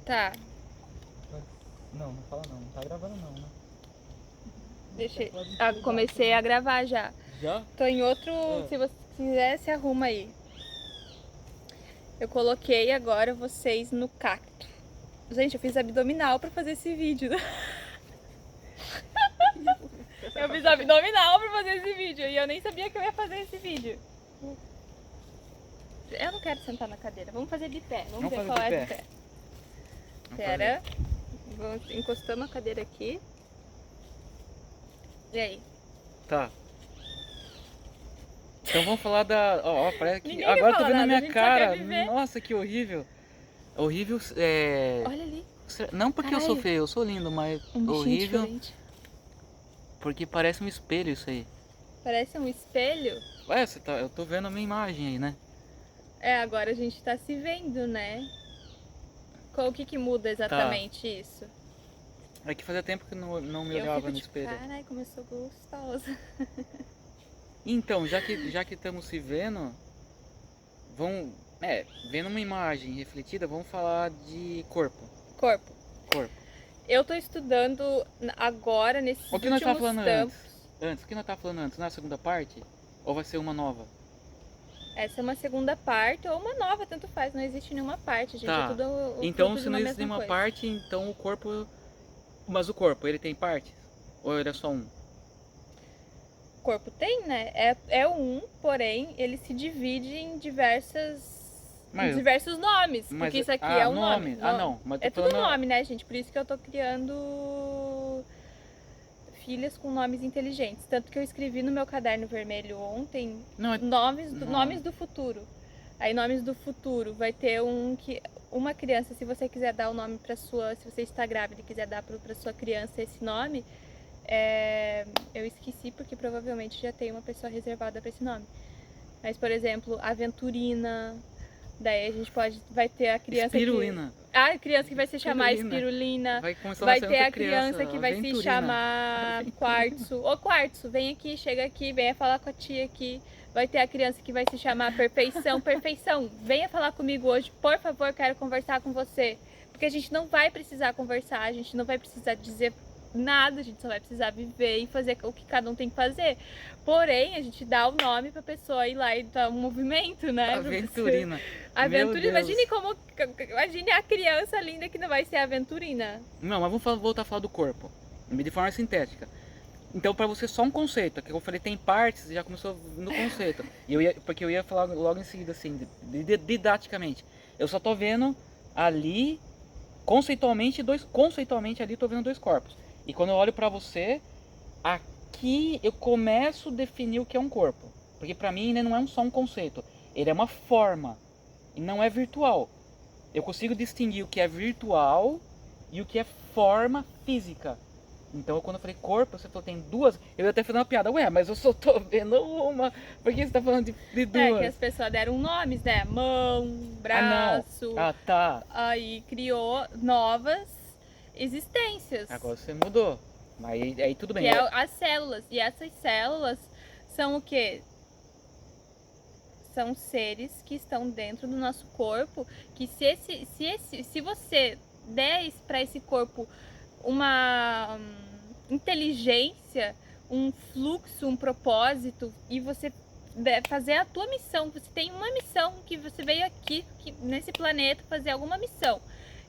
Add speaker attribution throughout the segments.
Speaker 1: Tá,
Speaker 2: Não fala não. Não tá gravando não, né?
Speaker 1: deixa. Ah, comecei a gravar já.
Speaker 2: Já?
Speaker 1: Tô em outro. Se você quiser, se arruma aí. Eu coloquei agora vocês no cacto. Gente, eu fiz abdominal pra fazer esse vídeo. Eu fiz abdominal pra fazer esse vídeo e eu nem sabia que eu ia fazer esse vídeo. Eu não quero sentar na cadeira. Vamos fazer de pé. Vamos ver qual é de pé. Pera. Encostamos a cadeira aqui. E aí?
Speaker 2: Tá. Então vamos falar da... Ó, parece que...
Speaker 1: Ninguém
Speaker 2: Agora eu tô
Speaker 1: quer
Speaker 2: vendo
Speaker 1: falar
Speaker 2: a
Speaker 1: nada,
Speaker 2: minha
Speaker 1: a gente só quer
Speaker 2: cara.
Speaker 1: viver.
Speaker 2: Nossa, que horrível. Horrível,
Speaker 1: Olha ali.
Speaker 2: Não porque eu sou
Speaker 1: Caralho.
Speaker 2: feio, eu sou lindo, mas
Speaker 1: Um bichinho
Speaker 2: horrível
Speaker 1: diferente.
Speaker 2: porque parece um espelho isso aí.
Speaker 1: Parece um espelho.
Speaker 2: Ué, eu tô vendo a minha imagem aí, né?
Speaker 1: É, agora a gente tá se vendo, né? O que muda exatamente isso?
Speaker 2: É que fazia tempo que não me
Speaker 1: Eu
Speaker 2: olhava
Speaker 1: fico
Speaker 2: no
Speaker 1: tipo,
Speaker 2: espelho.
Speaker 1: caralho, como eu sou gostosa.
Speaker 2: Então, já que estamos se vendo, vendo uma imagem refletida, vamos falar de corpo.
Speaker 1: Corpo.
Speaker 2: Corpo.
Speaker 1: Eu tô estudando agora, nesses
Speaker 2: O que nós tava
Speaker 1: últimos
Speaker 2: falando
Speaker 1: tempos.
Speaker 2: antes? O que nós tava falando antes? Na segunda parte? Ou vai ser uma nova?
Speaker 1: Essa é uma segunda parte ou uma nova, tanto faz. Não existe nenhuma parte, gente.
Speaker 2: Tá.
Speaker 1: É tudo o
Speaker 2: Então,
Speaker 1: fruto
Speaker 2: se
Speaker 1: de
Speaker 2: não
Speaker 1: uma
Speaker 2: existe
Speaker 1: mesma
Speaker 2: nenhuma
Speaker 1: coisa.
Speaker 2: parte, então o corpo... Mas o corpo, ele tem partes? Ou ele é só um?
Speaker 1: O corpo tem, né? É um, porém, ele se divide em diversos nomes. Porque isso aqui é um nome.
Speaker 2: Não. Mas tô
Speaker 1: É tudo
Speaker 2: falando...
Speaker 1: nome, né, gente? Por isso que eu tô criando filhas com nomes inteligentes. Tanto que eu escrevi no meu caderno vermelho ontem nomes do futuro. Aí nomes do futuro vai ter uma criança, se você quiser dar o nome para sua, se você está grávida e quiser dar para sua criança esse nome, eu esqueci porque provavelmente já tem uma pessoa reservada para esse nome. Mas, por exemplo, Aventurina. Daí a gente vai ter a criança
Speaker 2: Espirulina.
Speaker 1: a criança que vai se chamar Espirulina.
Speaker 2: Vai
Speaker 1: ter a criança que vai se chamar Quartzo. Ô Quartzo, vem aqui, chega aqui, venha falar com a tia aqui. Vai ter a criança que vai se chamar Perfeição. Perfeição, venha falar comigo hoje, por favor, quero conversar com você. Porque a gente não vai precisar conversar, a gente não vai precisar dizer nada, a gente só vai precisar viver e fazer o que cada um tem que fazer. Porém, a gente dá o nome pra pessoa ir lá e dar um movimento, né?
Speaker 2: Aventurina.
Speaker 1: Aventurina, imagine a criança linda que não vai ser Aventurina.
Speaker 2: Não, mas vamos voltar a falar do corpo, de forma sintética. Então, para você, só um conceito, que eu falei tem partes, já começou no conceito. Porque eu ia falar logo em seguida, assim, didaticamente. Eu só tô vendo ali, conceitualmente ali, tô vendo dois corpos. E quando eu olho para você, aqui eu começo a definir o que é um corpo. Porque para mim ainda não é só um conceito, ele é uma forma, e não é virtual. Eu consigo distinguir o que é virtual e o que é forma física. Então, quando eu falei corpo, você falou tem duas. Eu ia até fazer uma piada. Ué, mas eu só tô vendo uma. Por que você tá falando de duas?
Speaker 1: É que as pessoas deram nomes, né? Mão, braço.
Speaker 2: Tá.
Speaker 1: Aí criou novas existências.
Speaker 2: Agora você mudou. Mas aí tudo bem.
Speaker 1: Que é as células. E essas células são o quê? São seres que estão dentro do nosso corpo. Que se você der para esse corpo uma inteligência, um fluxo, um propósito, e você fazer a tua missão, você tem uma missão que você veio aqui nesse planeta fazer alguma missão,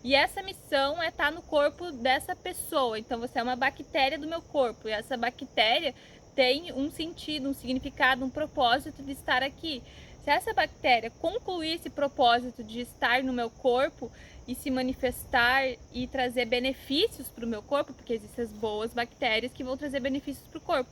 Speaker 1: e essa missão é estar no corpo dessa pessoa. Então você é uma bactéria do meu corpo, e essa bactéria tem um sentido, um significado, um propósito de estar aqui. Se essa bactéria concluir esse propósito de estar no meu corpo e se manifestar e trazer benefícios para o meu corpo, porque existem as boas bactérias que vão trazer benefícios para o corpo,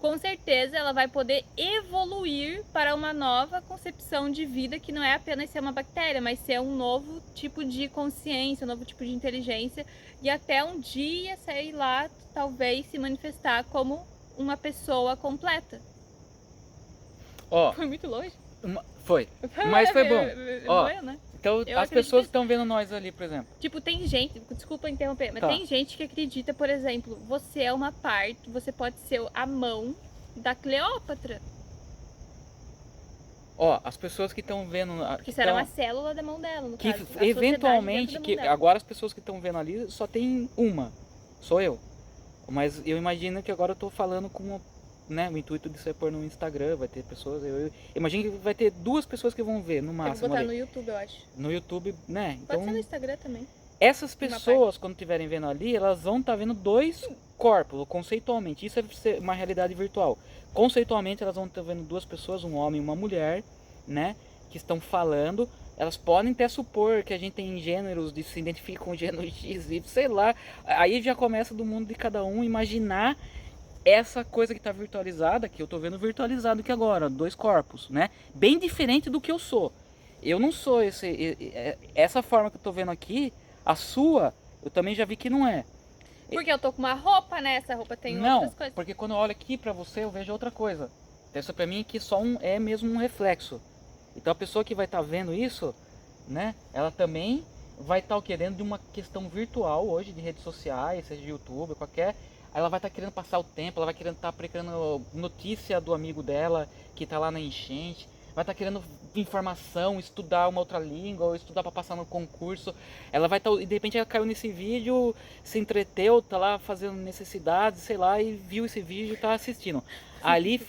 Speaker 1: com certeza ela vai poder evoluir para uma nova concepção de vida, que não é apenas ser uma bactéria, mas ser um novo tipo de consciência, um novo tipo de inteligência, e até um dia, sei lá, talvez se manifestar como uma pessoa completa. Foi muito longe?
Speaker 2: Foi. Mas foi bom.
Speaker 1: Né?
Speaker 2: Então as pessoas estão vendo nós ali, por exemplo.
Speaker 1: Tipo, tem gente, desculpa interromper, mas tem gente que acredita, por exemplo, você é uma parte, você pode ser a mão da Cleópatra.
Speaker 2: Ó, as pessoas que estão vendo...
Speaker 1: Porque isso era uma célula da mão dela, no
Speaker 2: que
Speaker 1: caso. A sociedade
Speaker 2: eventualmente,
Speaker 1: dentro da
Speaker 2: que
Speaker 1: mão dela.
Speaker 2: agora as pessoas que estão vendo ali só tem uma, sou eu. Mas eu imagino que agora eu tô falando com, né, o intuito disso é pôr no Instagram, vai ter pessoas, eu imagino que vai ter 2 pessoas que vão ver no
Speaker 1: Eu vou
Speaker 2: máximo
Speaker 1: botar
Speaker 2: ali.
Speaker 1: no YouTube, eu acho.
Speaker 2: No YouTube, né?
Speaker 1: Pode
Speaker 2: Então,
Speaker 1: ser no Instagram também.
Speaker 2: essas
Speaker 1: Uma
Speaker 2: pessoas, quando estiverem vendo ali, elas vão estar vendo 2 corpos, conceitualmente. Isso é uma realidade virtual. Conceitualmente, elas vão estar vendo 2 pessoas, um homem e uma mulher, né? Que estão falando. Elas podem até supor que a gente tem gêneros de se identificam com gênero X, Y, sei lá. Aí já começa do mundo de cada um imaginar essa coisa que está virtualizada, que eu estou vendo virtualizado aqui agora, 2 corpos, né? Bem diferente do que eu sou. Eu não sou essa forma que eu estou vendo aqui, a sua, eu também já vi que não é.
Speaker 1: Porque eu tô com uma roupa, né? Essa roupa tem
Speaker 2: Não,
Speaker 1: outras coisas.
Speaker 2: porque quando eu olho aqui pra você, eu vejo outra coisa. Essa pra mim aqui só é mesmo um reflexo. Então a pessoa que vai estar vendo isso, né? Ela também vai estar o quê? Dentro de uma questão virtual hoje, de redes sociais, seja de YouTube, qualquer. Ela vai estar querendo passar o tempo, ela vai querendo estar procurando notícia do amigo dela que está lá na enchente, vai estar querendo informação, estudar uma outra língua, ou estudar para passar no concurso. Ela vai estar, e de repente ela caiu nesse vídeo, se entreteu, tá lá fazendo necessidades, sei lá, e viu esse vídeo e tá assistindo. Ali,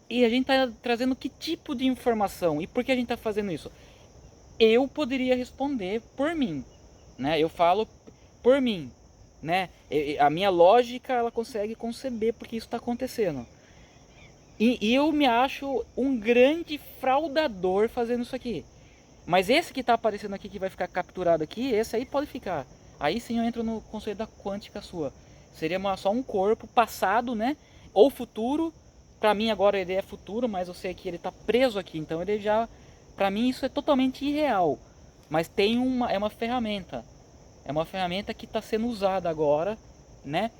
Speaker 2: e a gente tá trazendo que tipo de informação? E por que a gente tá fazendo isso? Eu poderia responder por mim, né? Eu falo por mim, né? A minha lógica, ela consegue conceber porque isso está acontecendo. E eu me acho um grande fraudador fazendo isso aqui. Mas esse que está aparecendo aqui, que vai ficar capturado aqui, esse aí pode ficar. Aí sim eu entro no conceito da quântica sua. Seria só um corpo passado, né? Ou futuro. Para mim agora ele é futuro, mas eu sei que ele está preso aqui. Então ele já... Para mim isso é totalmente irreal. Mas tem é uma ferramenta. É uma ferramenta que está sendo usada agora, né?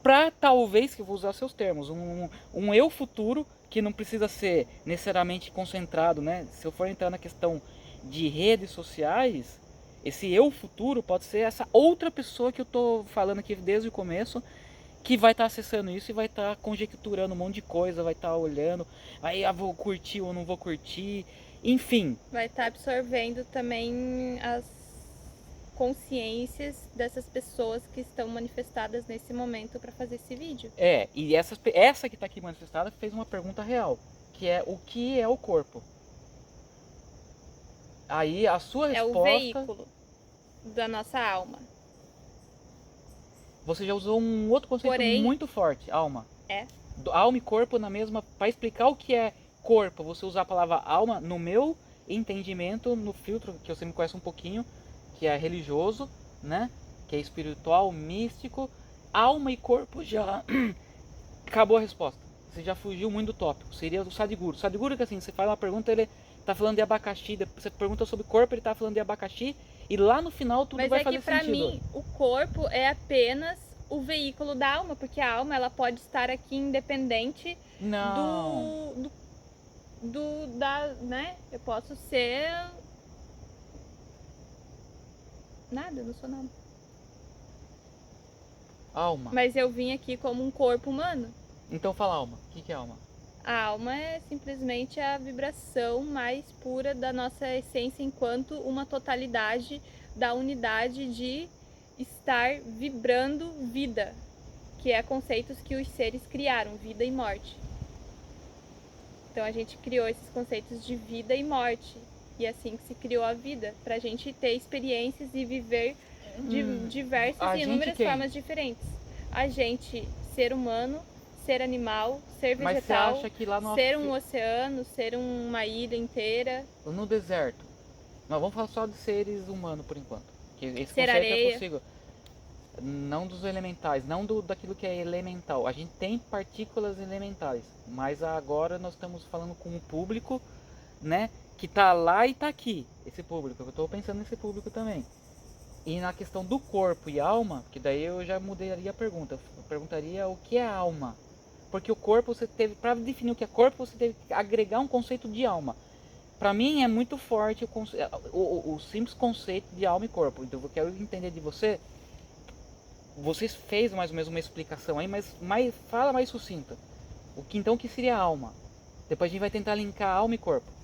Speaker 2: Para talvez, que eu vou usar seus termos, um eu futuro que não precisa ser necessariamente concentrado, né? Se eu for entrar na questão de redes sociais, esse eu futuro pode ser essa outra pessoa que eu tô falando aqui desde o começo, que vai estar acessando isso e vai estar conjecturando um monte de coisa, vai estar olhando, aí vou curtir ou não vou curtir, enfim.
Speaker 1: Vai estar absorvendo também as consciências dessas pessoas que estão manifestadas nesse momento para fazer esse vídeo.
Speaker 2: E essa que está aqui manifestada fez uma pergunta real, que é o que é o corpo? Aí a sua resposta...
Speaker 1: É o veículo da nossa alma.
Speaker 2: Você já usou um outro conceito muito forte, alma. Alma e corpo na mesma... Para explicar o que é corpo, você usar a palavra alma, no meu entendimento, no filtro, que você me conhece um pouquinho, que é religioso, né? Que é espiritual, místico. Alma e corpo já... Acabou a resposta. Você já fugiu muito do tópico. Seria o Sadhguru. O Sadhguru é que assim, você faz uma pergunta, ele tá falando de abacaxi. Você pergunta sobre corpo, ele tá falando de abacaxi. E lá no final tudo vai fazer sentido.
Speaker 1: Mas é que pra mim, o corpo é apenas o veículo da alma. Porque a alma, ela pode estar aqui independente né? Eu posso ser... Nada, eu não sou nada.
Speaker 2: Alma.
Speaker 1: Mas eu vim aqui como um corpo humano.
Speaker 2: Então fala alma. O que é alma?
Speaker 1: A alma é simplesmente a vibração mais pura da nossa essência enquanto uma totalidade da unidade de estar vibrando vida, que é conceitos que os seres criaram, vida e morte. Então a gente criou esses conceitos de vida e morte. E assim que se criou a vida, pra gente ter experiências e viver de diversas e inúmeras formas diferentes. A gente, ser humano, ser animal, ser vegetal,
Speaker 2: mas você acha que lá no
Speaker 1: ser um oceano, ser uma ilha inteira.
Speaker 2: No deserto. Nós vamos falar só de seres humanos por enquanto. Que esse
Speaker 1: ser
Speaker 2: conceito
Speaker 1: areia.
Speaker 2: É possível. Não dos elementais, não daquilo que é elemental. A gente tem partículas elementares, mas agora nós estamos falando com o público, né? Que tá lá e tá aqui, esse público. Eu estou pensando nesse público também. E na questão do corpo e alma, que daí eu já mudaria a pergunta. Eu perguntaria o que é alma. Porque o corpo você teve, para definir o que é corpo, você teve que agregar um conceito de alma. Para mim é muito forte o simples conceito de alma e corpo. Então eu quero entender de você. Você fez mais ou menos uma explicação aí, mas fala mais sucinta. Então o que seria alma? Depois a gente vai tentar linkar alma e corpo.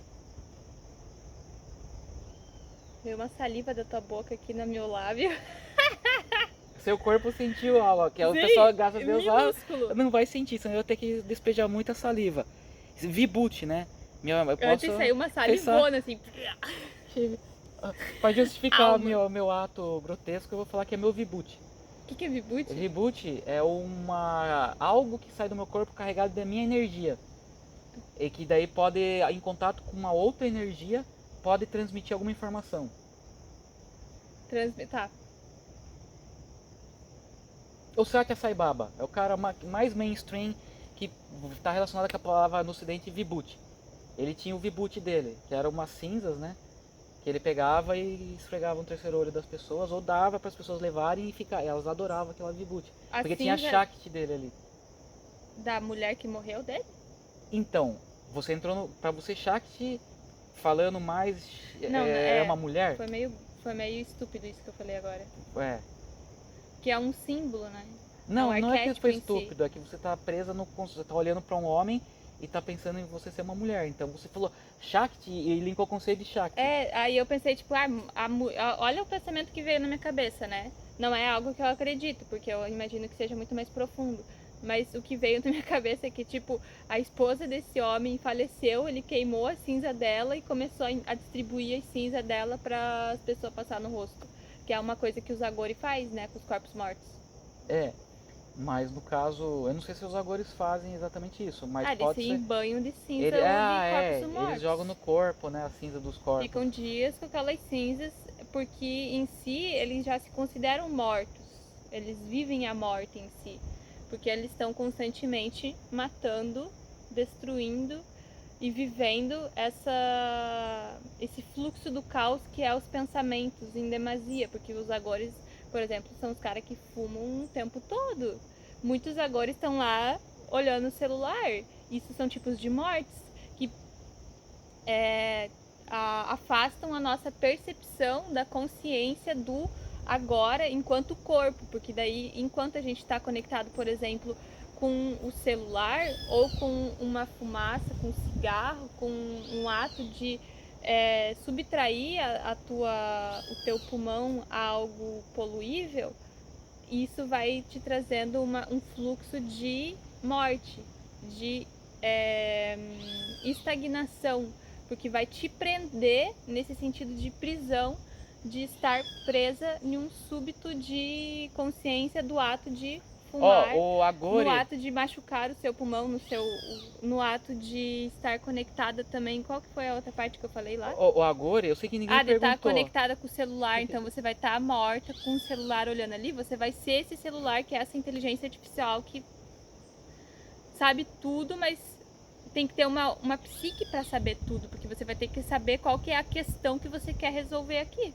Speaker 1: Veio uma saliva da tua boca aqui no meu lábio.
Speaker 2: Seu corpo sentiu algo, que o
Speaker 1: Sim,
Speaker 2: pessoal, graças a Deus,
Speaker 1: minúsculo.
Speaker 2: não vai sentir, senão eu vou ter que despejar muita saliva. Vibute, né? Eu posso
Speaker 1: Antes saiu uma
Speaker 2: pensar,
Speaker 1: salivona, assim.
Speaker 2: pra justificar
Speaker 1: Alma.
Speaker 2: meu ato grotesco, eu vou falar que é meu vibute.
Speaker 1: O que é vibute?
Speaker 2: Vibute é algo que sai do meu corpo carregado da minha energia. E que daí pode, em contato com uma outra energia, pode transmitir alguma informação.
Speaker 1: Tá.
Speaker 2: O Satya Sai Baba é o cara mais mainstream que está relacionado com a palavra no ocidente Vibhuti. Ele tinha o Vibhuti dele, que eram umas cinzas, né? Que ele pegava e esfregava no terceiro olho das pessoas, ou dava para as pessoas levarem e elas adoravam aquela Vibhuti. Porque tinha a Shakti dele ali.
Speaker 1: Da mulher que morreu dele?
Speaker 2: Então, você entrou para você Shakti falando mais
Speaker 1: Não,
Speaker 2: uma mulher?
Speaker 1: Foi meio estúpido isso que eu falei agora.
Speaker 2: É.
Speaker 1: Que é um símbolo, né?
Speaker 2: Não,
Speaker 1: um
Speaker 2: não é que
Speaker 1: arquétipo
Speaker 2: foi
Speaker 1: em si.
Speaker 2: estúpido, é que você tá presa no. Você tá olhando para um homem e tá pensando em você ser uma mulher. Então você falou Shakti e linkou o conceito de Shakti.
Speaker 1: Aí eu pensei, tipo, olha o pensamento que veio na minha cabeça, né? Não é algo que eu acredito, porque eu imagino que seja muito mais profundo. Mas o que veio na minha cabeça é que, tipo, a esposa desse homem faleceu, ele queimou a cinza dela e começou a distribuir a cinza dela para as pessoas passar no rosto. Que é uma coisa que o Zagori faz, né, com os corpos mortos.
Speaker 2: É, mas no caso, eu não sei se os agores fazem exatamente isso, mas pode
Speaker 1: eles
Speaker 2: ser.
Speaker 1: em banho de cinza
Speaker 2: Ele,
Speaker 1: ou de corpos mortos.
Speaker 2: eles jogam no corpo, né, a cinza dos corpos.
Speaker 1: Ficam dias com aquelas cinzas, porque em si eles já se consideram mortos. Eles vivem a morte em si, porque eles estão constantemente matando, destruindo e vivendo esse fluxo do caos que é os pensamentos em demasia, porque os agores, por exemplo, são os caras que fumam o tempo todo. Muitos agores estão lá olhando o celular. Isso são tipos de mortes que afastam a nossa percepção da consciência do agora enquanto corpo, porque daí enquanto a gente está conectado, por exemplo, com o celular ou com uma fumaça, com um cigarro, com um ato de subtrair o teu pulmão a algo poluível, isso vai te trazendo um fluxo de morte, de estagnação, porque vai te prender nesse sentido de prisão, de estar presa em um súbito de consciência do ato de fumar, no ato de machucar o seu pulmão, no ato de estar conectada também. Qual que foi a outra parte que eu falei lá?
Speaker 2: O Agore, eu sei que ninguém perguntou.
Speaker 1: De estar conectada com o celular, então você vai estar morta com o celular olhando ali, você vai ser esse celular que é essa inteligência artificial que sabe tudo, mas tem que ter uma psique para saber tudo, porque você vai ter que saber qual que é a questão que você quer resolver aqui.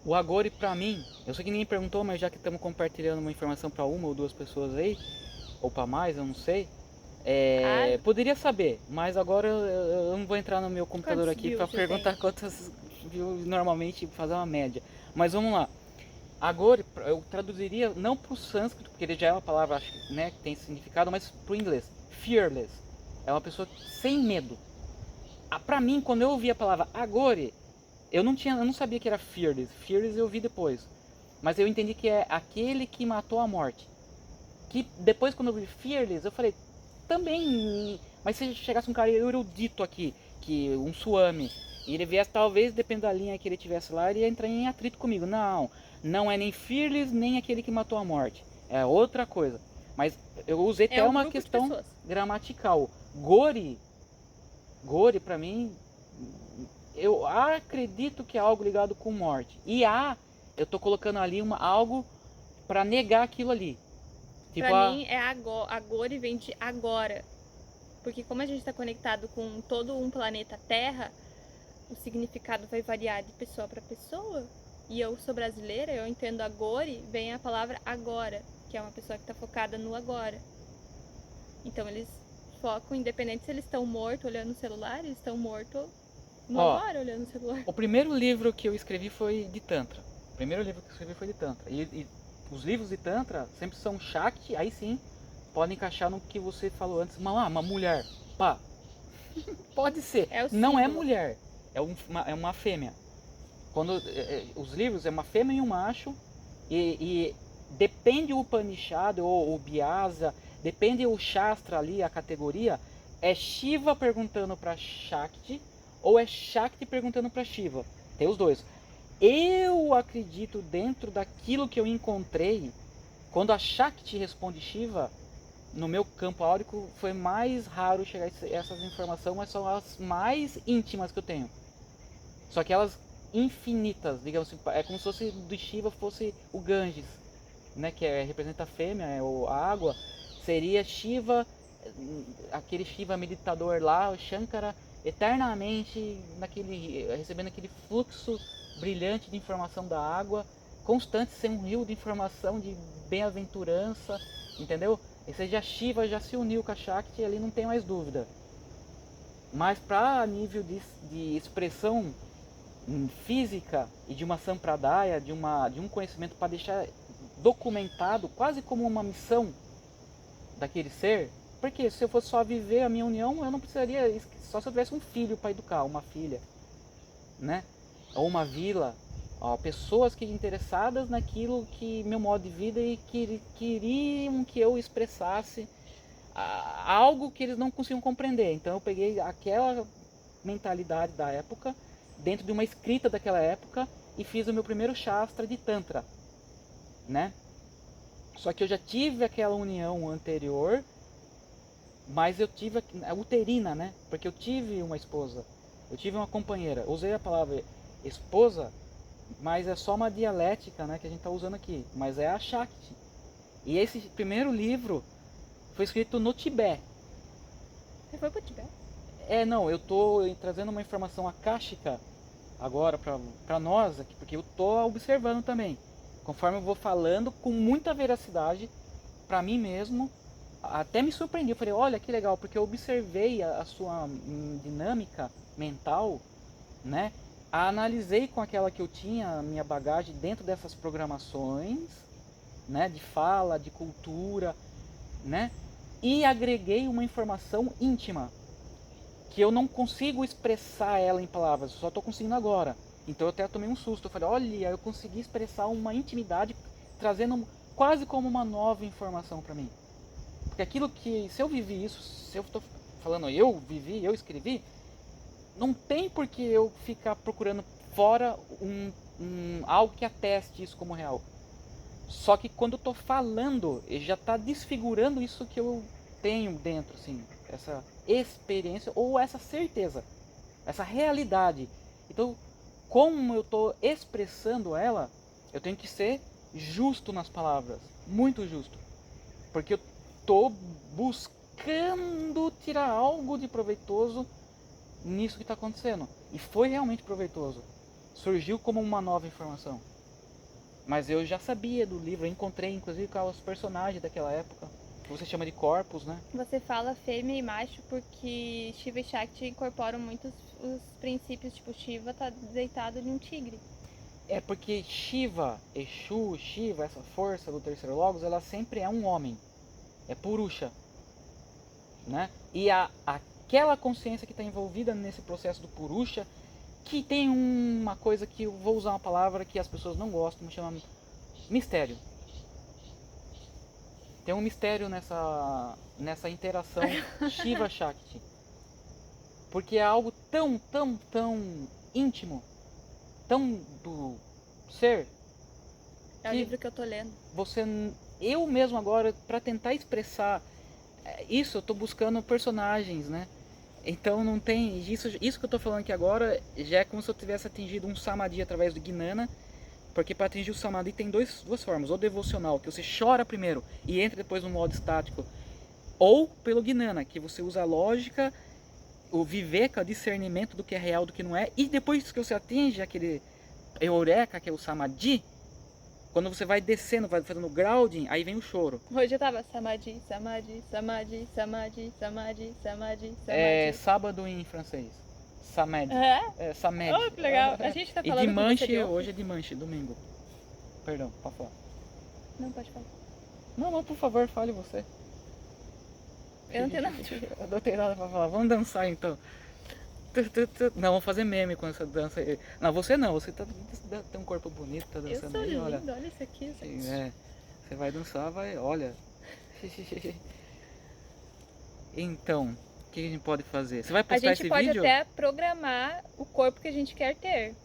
Speaker 2: O Agore, pra mim, eu sei que ninguém perguntou, mas já que estamos compartilhando uma informação para uma ou duas pessoas aí, ou para mais, eu não sei, poderia saber, mas agora eu não vou entrar no meu computador aqui para perguntar quantas views normalmente, fazer uma média. Mas vamos lá. Agore, eu traduziria não para o sânscrito, porque ele já é uma palavra, né, que tem significado, mas para o inglês. Fearless. É uma pessoa sem medo. Pra mim, quando eu ouvi a palavra Agore, eu não sabia que era Fearless. Fearless eu vi depois. Mas eu entendi que é aquele que matou a morte. Que depois, quando eu vi Fearless, eu falei, também. Mas se chegasse um cara erudito aqui, que um Swami, e ele viesse, talvez, dependendo da linha que ele tivesse lá, ele ia entrar em atrito comigo. Não é nem Fearless, nem aquele que matou a morte. É outra coisa. Mas eu usei até uma questão gramatical. Gore pra mim, eu acredito que é algo ligado com morte. E eu tô colocando ali algo pra negar aquilo ali.
Speaker 1: Tipo, pra mim, Agore vem de agora. Porque como a gente tá conectado com todo um planeta Terra, o significado vai variar de pessoa para pessoa. E eu sou brasileira, eu entendo Agore, vem a palavra agora, que é uma pessoa que tá focada no agora. Então eles focam, independente se eles estão mortos olhando o celular, eles estão mortos no agora olhando o celular.
Speaker 2: O primeiro livro que eu escrevi foi de Tantra. E os livros de Tantra sempre são Shakti, aí sim, podem encaixar no que você falou antes. Uma mulher, pode ser. Não é mulher, é uma fêmea. Quando os livros é uma fêmea e um macho, e depende o Upanishad ou o Vyasa, depende o Shastra ali, a categoria, é Shiva perguntando para Shakti ou é Shakti perguntando para Shiva. Tem os dois. Eu acredito dentro daquilo que eu encontrei, quando a Shakti responde Shiva, no meu campo áurico foi mais raro chegar a essas informações, mas são as mais íntimas que eu tenho. Só que elas infinitas, digamos assim, é como se fosse do Shiva fosse o Ganges, né, que representa a fêmea, a água, seria Shiva, aquele Shiva meditador lá, o Shankara, eternamente recebendo aquele fluxo brilhante de informação da água, constante, sem um rio de informação de bem-aventurança, entendeu? Esse já Shiva já se uniu com a Shakti e ali não tem mais dúvida. Mas para nível de expressão física e de uma sampradaya, de um conhecimento para deixar documentado quase como uma missão daquele ser, porque se eu fosse só viver a minha união, eu não precisaria, só se eu tivesse um filho para educar, uma filha, né? Ou uma vila, ó, pessoas que interessadas naquilo que meu modo de vida e que queriam que eu expressasse algo que eles não conseguiam compreender. Então eu peguei aquela mentalidade da época, dentro de uma escrita daquela época, e fiz o meu primeiro Shastra de Tantra, né? Só que eu já tive aquela união anterior, mas eu tive a uterina, né? Porque eu tive uma esposa, eu tive uma companheira. Usei a palavra esposa, mas é só uma dialética, né, que a gente está usando aqui. Mas é a Shakti. E esse primeiro livro foi escrito no Tibete.
Speaker 1: Você foi pro Tibete?
Speaker 2: Não, eu tô trazendo uma informação akáshica agora para nós aqui, porque eu tô observando também. Conforme eu vou falando com muita veracidade para mim mesmo, até me surpreendi. Eu falei, olha que legal, porque eu observei a sua dinâmica mental, né? Analisei com aquela que eu tinha, a minha bagagem dentro dessas programações, né? De fala, de cultura, né? E agreguei uma informação íntima, que eu não consigo expressar ela em palavras, só estou conseguindo agora. Então eu até tomei um susto, eu falei, olha, eu consegui expressar uma intimidade, trazendo quase como uma nova informação para mim. Porque aquilo que, se eu vivi isso, se eu estou falando, eu vivi, eu escrevi, não tem por que eu ficar procurando fora algo que ateste isso como real. Só que quando eu estou falando, ele já está desfigurando isso que eu tenho dentro, assim, essa experiência ou essa certeza, essa realidade. Então, como eu estou expressando ela, eu tenho que ser justo nas palavras, muito justo, porque eu estou buscando tirar algo de proveitoso nisso que está acontecendo, e foi realmente proveitoso, surgiu como uma nova informação. Mas eu já sabia do livro, eu encontrei inclusive com os personagens daquela época, que você chama de corpos, né?
Speaker 1: Você fala fêmea e macho porque Shiva e Shakti incorporam muitos os princípios, tipo, Shiva tá deitado em um tigre.
Speaker 2: É porque Shiva, Exu, Shiva, essa força do terceiro Logos, ela sempre é um homem, é Purusha, né? E aquela consciência que está envolvida nesse processo do Purusha, que tem uma coisa que eu vou usar uma palavra que as pessoas não gostam, me chama mistério. Tem um mistério nessa interação Shiva-Shakti. Porque é algo tão, tão, tão íntimo, tão do ser.
Speaker 1: É o livro que eu tô lendo.
Speaker 2: Eu mesmo agora, para tentar expressar isso, eu tô buscando personagens, né? Então não tem, isso que eu tô falando aqui agora já é como se eu tivesse atingido um Samadhi através do Gnana, porque para atingir o Samadhi tem duas formas, ou devocional, que você chora primeiro e entra depois no modo estático, ou pelo Gnana, que você usa a lógica, o viveka, o discernimento do que é real, do que não é, e depois que você atinge aquele eureka, que é o Samadhi, quando você vai descendo, vai fazendo grounding, aí vem o choro.
Speaker 1: Hoje eu tava Samadhi, Samadhi, Samadhi, Samadhi, Samadhi, Samadhi, Samadhi.
Speaker 2: É sábado em francês. Samadhi.
Speaker 1: É?
Speaker 2: Samadhi.
Speaker 1: Oh, que legal. A gente tá
Speaker 2: E
Speaker 1: falando
Speaker 2: Dimanche, hoje é Dimanche, domingo. Perdão, pode falar.
Speaker 1: Não, pode falar.
Speaker 2: Não, por favor, fale você.
Speaker 1: Eu não tenho nada.
Speaker 2: Eu não tenho nada pra falar. Vamos dançar então. Não, vamos fazer meme com essa dança aí. Não, você não, você tem um corpo bonito, tá
Speaker 1: Eu
Speaker 2: dançando
Speaker 1: sou
Speaker 2: aí, olha.
Speaker 1: linda, olha isso aqui, gente.
Speaker 2: É, você vai dançar, vai, olha. Então, o que a gente pode fazer? Você vai
Speaker 1: A
Speaker 2: postar
Speaker 1: gente
Speaker 2: esse
Speaker 1: pode
Speaker 2: vídeo?
Speaker 1: até programar o corpo que a gente quer ter.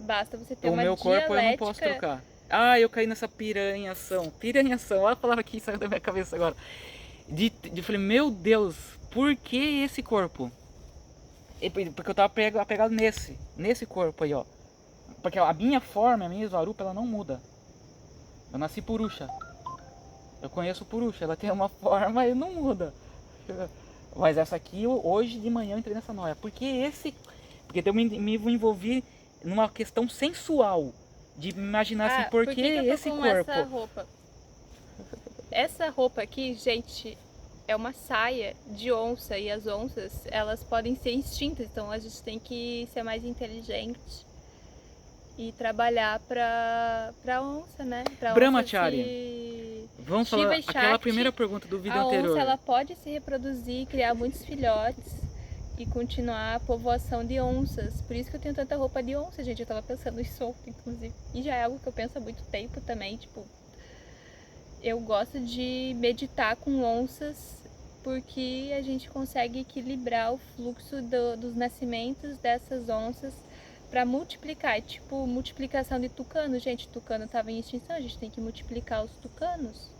Speaker 1: Basta você ter
Speaker 2: O
Speaker 1: uma
Speaker 2: meu corpo eu não posso
Speaker 1: dialética.
Speaker 2: trocar. Ah, eu caí nessa piranhação. Piranhação, olha a palavra que saiu da minha cabeça agora. Eu falei, meu Deus, por que esse corpo? Porque eu tava apegado nesse corpo aí, ó. Porque a minha forma, a minha Svarupa, ela não muda. Eu nasci Purusha. Eu conheço Purusha, ela tem uma forma e não muda. Mas essa aqui, hoje de manhã eu entrei nessa noia. Porque eu me envolvi numa questão sensual. De imaginar assim, por que
Speaker 1: eu tô
Speaker 2: esse
Speaker 1: com
Speaker 2: corpo?
Speaker 1: essa roupa? Essa roupa aqui, gente, é uma saia de onça. E as onças, elas podem ser extintas. Então a gente tem que ser mais inteligente e trabalhar pra onça, né? Pra
Speaker 2: Brahmacharya.
Speaker 1: onça se...
Speaker 2: Vamos
Speaker 1: Shiva
Speaker 2: falar
Speaker 1: e
Speaker 2: aquela
Speaker 1: Shakti,
Speaker 2: primeira pergunta do vídeo
Speaker 1: a
Speaker 2: anterior.
Speaker 1: onça, ela pode se reproduzir, criar muitos filhotes e continuar a povoação de onças. Por isso que eu tenho tanta roupa de onça, gente. Eu tava pensando isso ontem, inclusive. E já é algo que eu penso há muito tempo também, tipo... Eu gosto de meditar com onças porque a gente consegue equilibrar o fluxo dos nascimentos dessas onças para multiplicar. É tipo multiplicação de tucano. Gente, tucano tava em extinção, a gente tem que multiplicar os tucanos.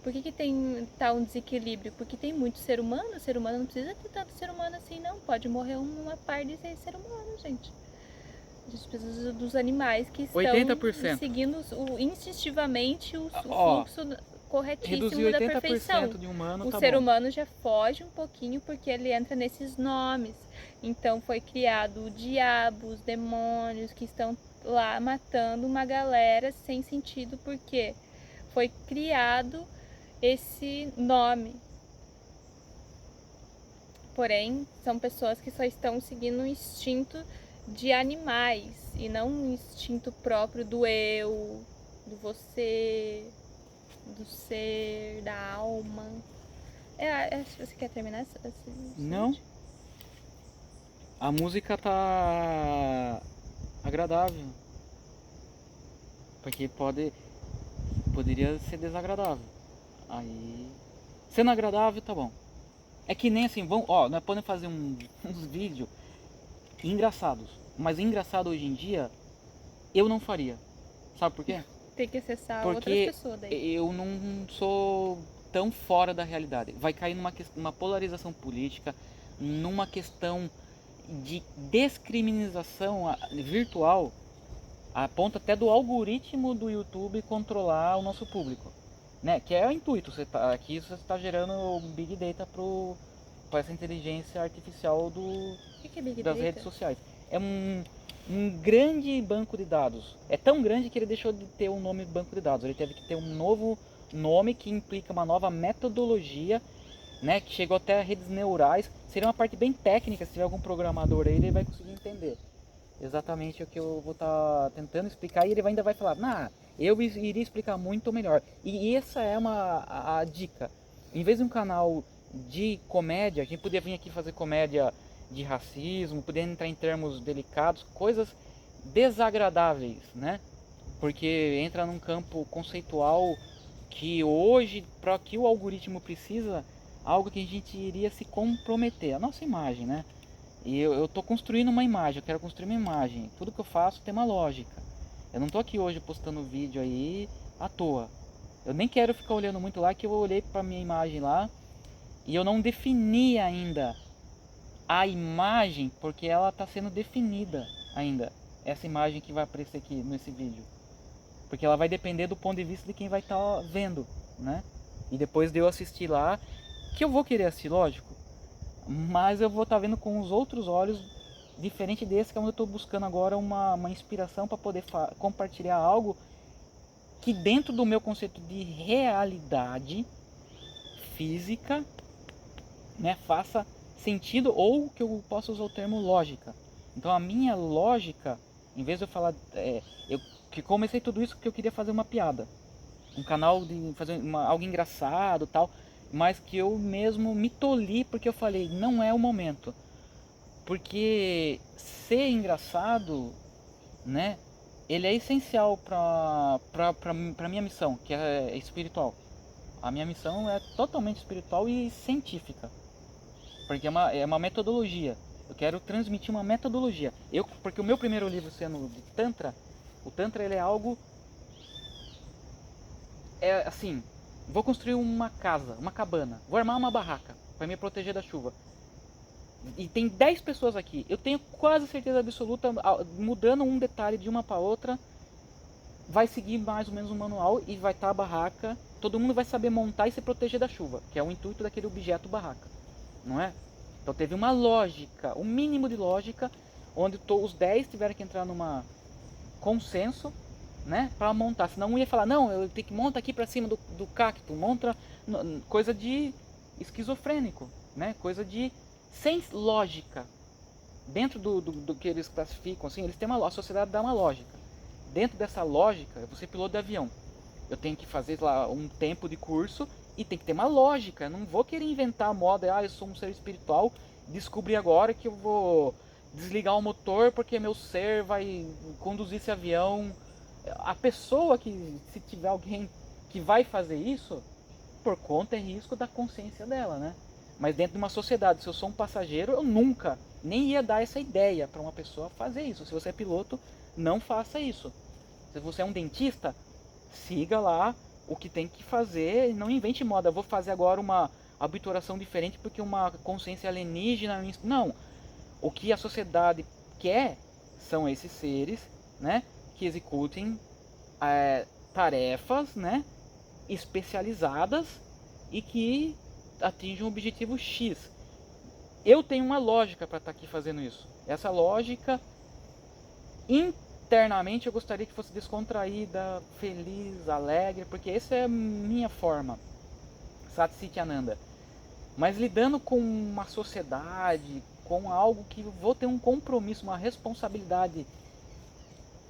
Speaker 1: Por que tá um desequilíbrio? Porque tem muito ser humano. O ser humano não precisa ter tanto ser humano assim, não. Pode morrer uma par de ser humano, gente. A gente precisa dos animais que estão
Speaker 2: 80%.
Speaker 1: seguindo instintivamente o
Speaker 2: Ó,
Speaker 1: fluxo corretíssimo
Speaker 2: reduzir
Speaker 1: da
Speaker 2: 80%
Speaker 1: perfeição.
Speaker 2: de humano,
Speaker 1: O
Speaker 2: tá
Speaker 1: ser
Speaker 2: bom.
Speaker 1: humano já foge um pouquinho porque ele entra nesses nomes. Então foi criado o diabo, os demônios que estão lá matando uma galera sem sentido, porque foi criado esse nome. Porém, são pessoas que só estão seguindo o instinto de animais e não um instinto próprio do eu, do você, do ser, da alma. Você quer terminar esse
Speaker 2: Não.
Speaker 1: vídeo?
Speaker 2: A música tá agradável. Porque poderia ser desagradável. Aí, sendo agradável, tá bom. É que nem assim, nós podemos fazer uns vídeos engraçados. Mas engraçado hoje em dia, eu não faria. Sabe por quê?
Speaker 1: Tem que acessar outras
Speaker 2: Porque
Speaker 1: pessoas daí.
Speaker 2: eu não sou tão fora da realidade. Vai cair numa polarização política, numa questão de descriminalização virtual, a ponto até do algoritmo do YouTube controlar o nosso público, né? Que é o intuito. Aqui você está gerando Big Data para essa inteligência artificial
Speaker 1: O que é Big
Speaker 2: das
Speaker 1: Data?
Speaker 2: redes sociais. É um grande banco de dados. É tão grande que ele deixou de ter um nome banco de dados. Ele teve que ter um novo nome que implica uma nova metodologia, né? Que chegou até a redes neurais. Seria uma parte bem técnica. Se tiver algum programador aí, ele vai conseguir entender exatamente o que eu vou estar tentando explicar. E ele ainda vai falar, eu iria explicar muito melhor. E essa é a dica. Em vez de um canal de comédia, a gente podia vir aqui fazer comédia de racismo, poder entrar em termos delicados, coisas desagradáveis, né? Porque entra num campo conceitual que hoje, para que o algoritmo precisa, algo que a gente iria se comprometer, a nossa imagem, né? E eu estou construindo uma imagem, eu quero construir uma imagem. Tudo que eu faço tem uma lógica. Eu não estou aqui hoje postando vídeo aí à toa. Eu nem quero ficar olhando muito lá, que eu olhei para minha imagem lá e eu não defini ainda a imagem, porque ela está sendo definida ainda. Essa imagem que vai aparecer aqui nesse vídeo. Porque ela vai depender do ponto de vista de quem vai estar vendo, né? E depois de eu assistir lá, que eu vou querer assistir, lógico. Mas eu vou estar vendo com os outros olhos, diferente desse, que é onde eu estou buscando agora uma inspiração para poder compartilhar algo que dentro do meu conceito de realidade física, né, faça sentido, ou que eu possa usar o termo lógica. Então a minha lógica, em vez de eu falar, eu que comecei tudo isso porque eu queria fazer uma piada, um canal de fazer algo engraçado, tal. mas que eu mesmo me tolhi porque eu falei, não é o momento. Porque ser engraçado, né, ele é essencial para minha missão, que é espiritual. A minha missão é totalmente espiritual e científica, porque é uma metodologia. Eu quero transmitir uma metodologia. Porque o meu primeiro livro sendo de Tantra, o Tantra ele é algo, é assim, vou construir uma casa, uma cabana, vou armar uma barraca para me proteger da chuva. E tem 10 pessoas aqui. Eu tenho quase certeza absoluta, mudando um detalhe de uma para outra, vai seguir mais ou menos um manual e vai estar a barraca. Todo mundo vai saber montar e se proteger da chuva, que é o intuito daquele objeto barraca, não é? Então teve uma lógica, um mínimo de lógica, onde os 10 tiveram que entrar numa consenso, né, para montar. Senão um ia falar, não, eu tenho que montar aqui para cima do cacto, monta coisa de esquizofrênico, né, coisa de sem lógica. Dentro do que eles classificam, assim, eles têm a sociedade dá uma lógica. Dentro dessa lógica, eu vou ser piloto de avião. Eu tenho que fazer lá um tempo de curso e tem que ter uma lógica. Eu não vou querer inventar a moda, eu sou um ser espiritual, descobri agora que eu vou desligar o motor porque meu ser vai conduzir esse avião. A pessoa que, se tiver alguém que vai fazer isso, por conta e risco da consciência dela, né? Mas dentro de uma sociedade, se eu sou um passageiro, eu nunca nem ia dar essa ideia para uma pessoa fazer isso. Se você é piloto, não faça isso. Se você é um dentista, siga lá o que tem que fazer, não invente moda. Eu vou fazer agora uma obturação diferente porque uma consciência alienígena... Não. O que a sociedade quer são esses seres, né, que executem tarefas, né, especializadas e que atinjam um objetivo X. Eu tenho uma lógica para estar aqui fazendo isso. Essa lógica, internamente, eu gostaria que fosse descontraída, feliz, alegre, porque essa é a minha forma, Sat Chit Ananda. Mas lidando com uma sociedade, com algo que eu vou ter um compromisso, uma responsabilidade,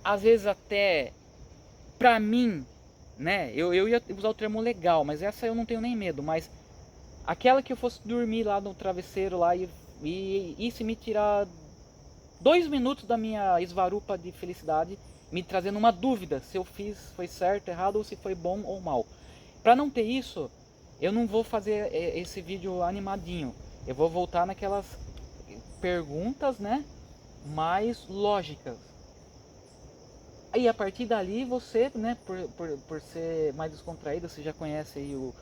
Speaker 2: às vezes até pra mim, né? Eu ia usar o termo legal, mas essa eu não tenho nem medo, mas aquela que eu fosse dormir lá no travesseiro lá e se me tirar 2 minutos da minha esvarupa de felicidade, me trazendo uma dúvida se eu fiz foi certo, errado, ou se foi bom ou mal. Para não ter isso, eu não vou fazer esse vídeo animadinho. Eu vou voltar naquelas perguntas, né, mais lógicas. Aí a partir dali você, né, por ser mais descontraído, você já conhece aí o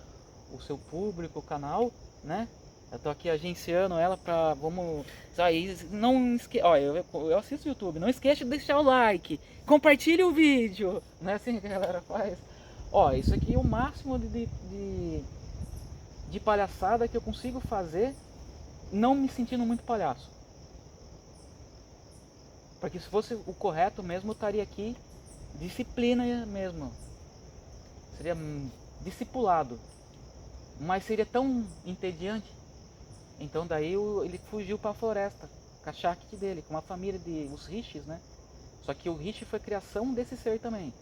Speaker 2: seu público, o canal, né? Eu tô aqui agenciando ela pra, vamos, aí não esqueça, ó, eu assisto o YouTube, não esqueça de deixar o like, compartilhe o vídeo, não é assim que a galera faz? Ó, isso aqui é o máximo de palhaçada que eu consigo fazer, não me sentindo muito palhaço. Porque se fosse o correto mesmo, eu estaria aqui, disciplina mesmo, seria discipulado. Mas seria tão entediante. Então daí ele fugiu para a floresta, com a Shakti dele, com uma família de os rishis, né? Só que o rishi foi criação desse ser também.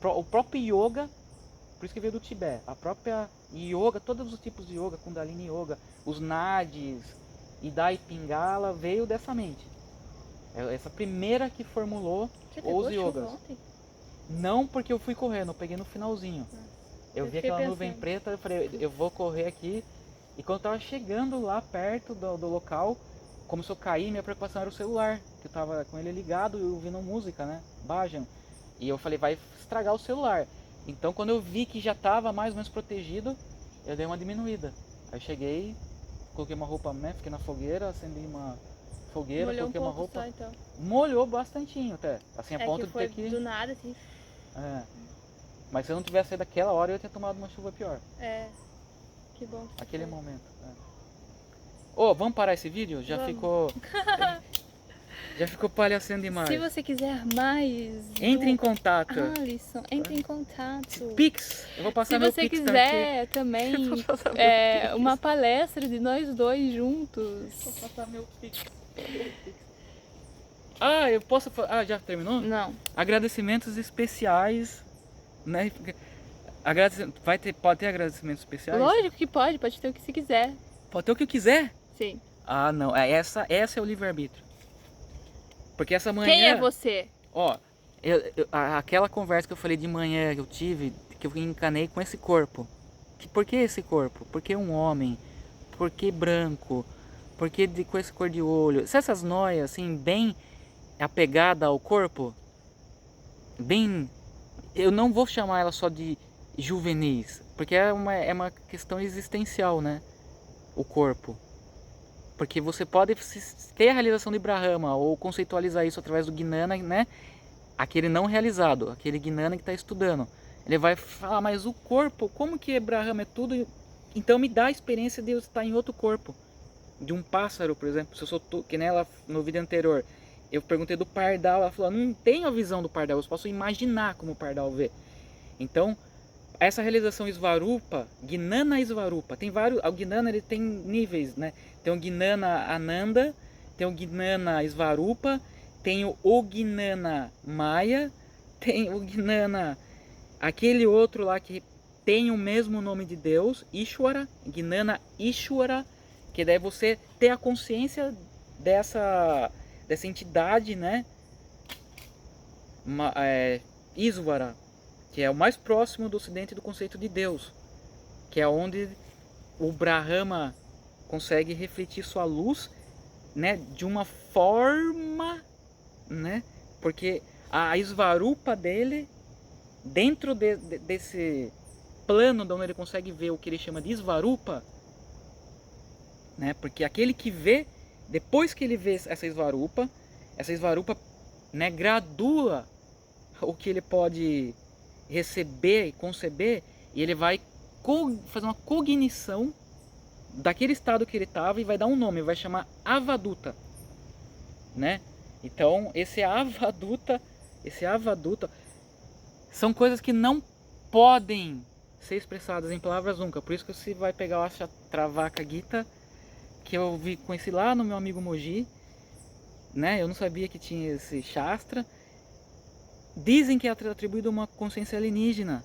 Speaker 2: O próprio yoga, por isso que veio do Tibete, a própria yoga, todos os tipos de yoga, Kundalini Yoga, os nadis, Idai Pingala, veio dessa mente. Essa primeira que formulou os yogas. Não porque eu fui correndo, eu peguei no finalzinho. Eu vi aquela nuvem preta, eu falei, eu vou correr aqui. E quando eu tava chegando lá perto do local, começou a cair, minha preocupação era o celular, que eu tava com ele ligado e ouvindo música, né, Bhajan. E eu falei, vai estragar o celular. Então quando eu vi que já tava mais ou menos protegido, eu dei uma diminuída. Aí eu cheguei, coloquei uma roupa, né, fiquei na fogueira, acendi uma fogueira,
Speaker 1: molhou
Speaker 2: coloquei uma roupa.
Speaker 1: Só, então.
Speaker 2: Molhou bastantinho até, assim a ponto de ter que...
Speaker 1: do nada, assim.
Speaker 2: É. Mas se eu não tivesse saído daquela hora, eu ia ter tomado uma chuva pior.
Speaker 1: É, que bom.
Speaker 2: Aquele momento. Ô, vamos parar esse vídeo? Já ficou... já ficou palhaçando demais.
Speaker 1: Se você quiser mais...
Speaker 2: Entre em contato.
Speaker 1: Alisson, entre em contato.
Speaker 2: Pix. Eu vou passar meu Pix
Speaker 1: também. Se você quiser também uma palestra de nós dois juntos.
Speaker 2: Vou passar meu Pix. Ah, eu posso... Ah, já terminou?
Speaker 1: Não.
Speaker 2: Agradecimentos especiais, né? Pode ter agradecimentos especiais?
Speaker 1: Lógico que pode ter o que se quiser.
Speaker 2: Pode ter o que eu quiser?
Speaker 1: Sim.
Speaker 2: Ah, não. Essa é o livre-arbítrio. Porque essa manhã...
Speaker 1: Quem é você?
Speaker 2: Ó, aquela conversa que eu falei de manhã que eu tive, que eu encanei com esse corpo. Por que esse corpo? Por que um homem? Por que branco? Por que com esse cor de olho? Se essas noias, assim, bem apegada ao corpo, bem... Eu não vou chamar ela só de juvenis, porque é uma questão existencial, né? O corpo. Porque você pode ter a realização de Brahma, ou conceitualizar isso através do Gnana, né? Aquele não realizado, aquele Gnana que está estudando. Ele vai falar, mas o corpo, como que Brahma é tudo? Então me dá a experiência de eu estar em outro corpo. De um pássaro, por exemplo, se eu sou que nem ela no vídeo anterior. Eu perguntei do pardal, ela falou, não tenho a visão do pardal, eu posso imaginar como o pardal vê. Então, essa realização Svarupa, Gnana Svarupa, tem vários, o Gnana ele tem níveis, né? Tem o Gnana Ananda, tem o Gnana Svarupa, tem o Gnana Maya, tem o Gnana, aquele outro lá que tem o mesmo nome de Deus, Ishwara, Gnana Ishwara, que daí você ter a consciência dessa entidade, né? Isvara, que é o mais próximo do ocidente do conceito de Deus, que é onde o Brahma consegue refletir sua luz, né, de uma forma, né, porque a Svarupa dele, dentro desse plano de onde ele consegue ver o que ele chama de Svarupa, né, porque aquele que vê, depois que ele vê essa Svarupa, né, gradua o que ele pode receber e conceber, e ele vai fazer uma cognição daquele estado que ele estava e vai dar um nome, vai chamar Avaduta, né? Então esse Avaduta são coisas que não podem ser expressadas em palavras nunca. Por isso que você vai pegar o Ashtravaka Gita, que eu conheci lá no meu amigo Moji, né? Eu não sabia que tinha esse Shastra. Dizem que é atribuído uma consciência alienígena,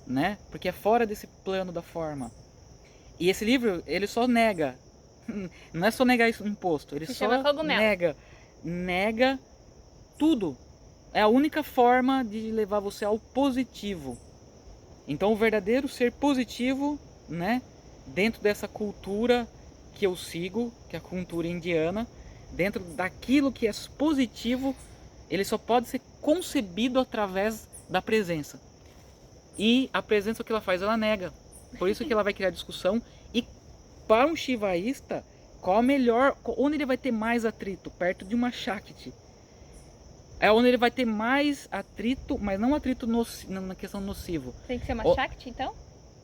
Speaker 2: né? Porque é fora desse plano da forma. E esse livro, ele só nega. Não é só negar isso imposto, ele só nega tudo. É a única forma de levar você ao positivo. Então o verdadeiro ser positivo, né? Dentro dessa cultura que eu sigo, que é a cultura indiana, dentro daquilo que é positivo, ele só pode ser concebido através da presença. E a presença, o que ela faz? Ela nega. Por isso que ela vai criar discussão. E para um shivaísta, qual a melhor, onde ele vai ter mais atrito? Perto de uma Shakti. É onde ele vai ter mais atrito, mas não atrito na questão nocivo.
Speaker 1: Tem que ser uma Shakti, então?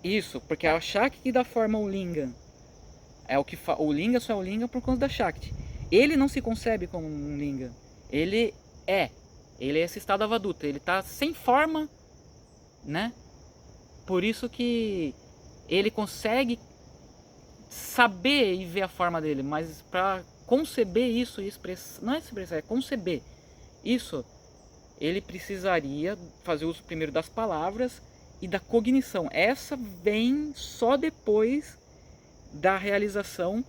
Speaker 2: Isso, porque é a Shakti dá forma ao Lingam. O Lingam só é o Lingam por conta da Shakti. Ele não se concebe como um Lingam. Ele é esse estado avaduta, ele está sem forma, né? Por isso que ele consegue saber e ver a forma dele, mas para conceber isso e expressar, não é expressar, é conceber isso, ele precisaria fazer uso primeiro das palavras e da cognição. Essa vem só depois da realização.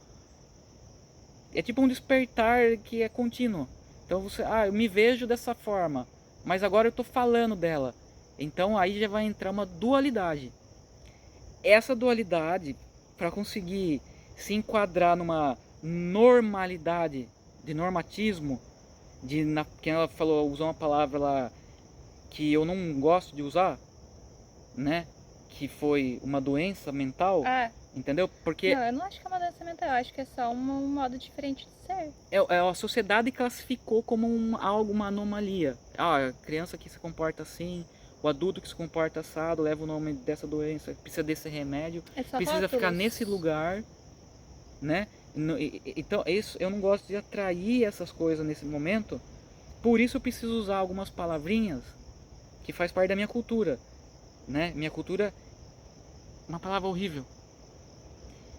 Speaker 2: É tipo um despertar que é contínuo. Então você, eu me vejo dessa forma, mas agora eu estou falando dela. Então aí já vai entrar uma dualidade. Essa dualidade, para conseguir se enquadrar numa normalidade, de normatismo, que ela falou, usou uma palavra lá que eu não gosto de usar, né? Que foi uma doença mental. Entendeu? Porque
Speaker 1: não, eu não acho que é uma doença mental, eu acho que é só um modo diferente de ser.
Speaker 2: A sociedade classificou como uma anomalia. A criança que se comporta assim, o adulto que se comporta assado, leva o nome dessa doença, precisa desse remédio, precisa ficar nesse lugar, né? Então isso, eu não gosto de atrair essas coisas nesse momento. Por isso eu preciso usar algumas palavrinhas que faz parte da minha cultura, né? Minha cultura, uma palavra horrível.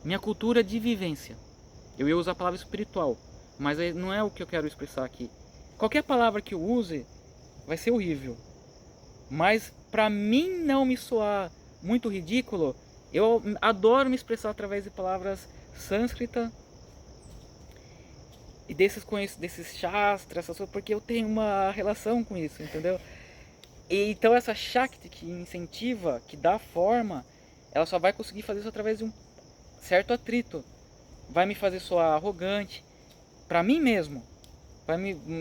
Speaker 2: Minha cultura de vivência. Eu ia usar a palavra espiritual, mas não é o que eu quero expressar aqui. Qualquer palavra que eu use vai ser horrível. Mas pra mim não me soar muito ridículo, eu adoro me expressar através de palavras sânscritas e desses shastras, porque eu tenho uma relação com isso, entendeu? E então essa Shakti que incentiva, que dá forma, ela só vai conseguir fazer isso através de um certo atrito. Vai me fazer soar arrogante, pra mim mesmo.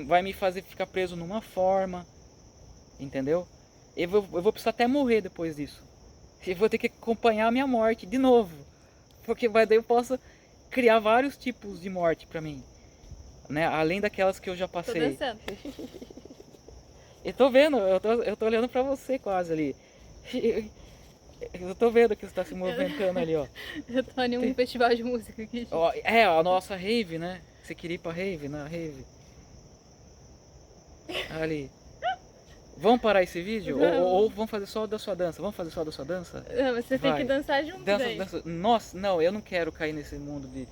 Speaker 2: Vai me fazer ficar preso numa forma, entendeu? Eu vou precisar até morrer depois disso. Eu vou ter que acompanhar a minha morte de novo. Porque daí eu posso criar vários tipos de morte pra mim. Né? Além daquelas que eu já
Speaker 1: Tô
Speaker 2: passei.
Speaker 1: dançando.
Speaker 2: Eu tô vendo, eu tô olhando pra você quase ali. Eu tô vendo que você tá se movimentando ali, ó.
Speaker 1: Eu tô em um festival de música aqui.
Speaker 2: Ó, é, a nossa rave, né? Você queria ir pra rave? Na rave. Ali. Vamos parar esse vídeo? Ou vamos fazer só da sua dança? Vamos fazer só da sua dança?
Speaker 1: Não, mas você tem
Speaker 2: Vai.
Speaker 1: que dançar junto daí.
Speaker 2: Dança. Nossa, não, eu não quero cair nesse mundo de...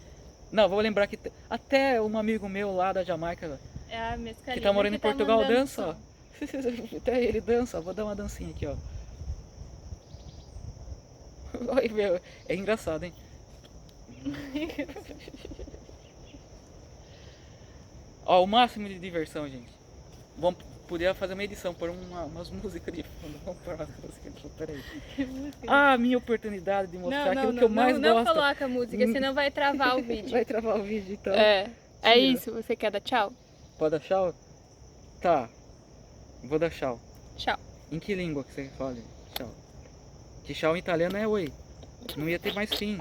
Speaker 2: Não, vou lembrar que até um amigo meu lá da Jamaica,
Speaker 1: É a mescalina
Speaker 2: que tá morando em Portugal,
Speaker 1: mandando
Speaker 2: dança, ó.
Speaker 1: som.
Speaker 2: Até ele dança, vou dar uma dancinha aqui, ó. Olha, meu, é engraçado, hein? Ó, o máximo de diversão, gente. Vamos poder fazer uma edição, pôr umas músicas de fundo. Vamos pôr umas músicas de fundo, peraí. Ah, a minha oportunidade de mostrar aquilo que eu mais
Speaker 1: não
Speaker 2: gosto.
Speaker 1: coloca a música, senão vai travar o vídeo.
Speaker 2: Vai travar o vídeo, então.
Speaker 1: É
Speaker 2: Tira.
Speaker 1: isso. Você quer dar tchau?
Speaker 2: Pode dar tchau? Tá. Vou dar tchau.
Speaker 1: Tchau.
Speaker 2: Em que língua que você fala? Tchau. Que tchau em italiano é oi. Não ia ter mais fim.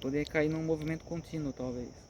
Speaker 2: Poder cair num movimento contínuo, talvez.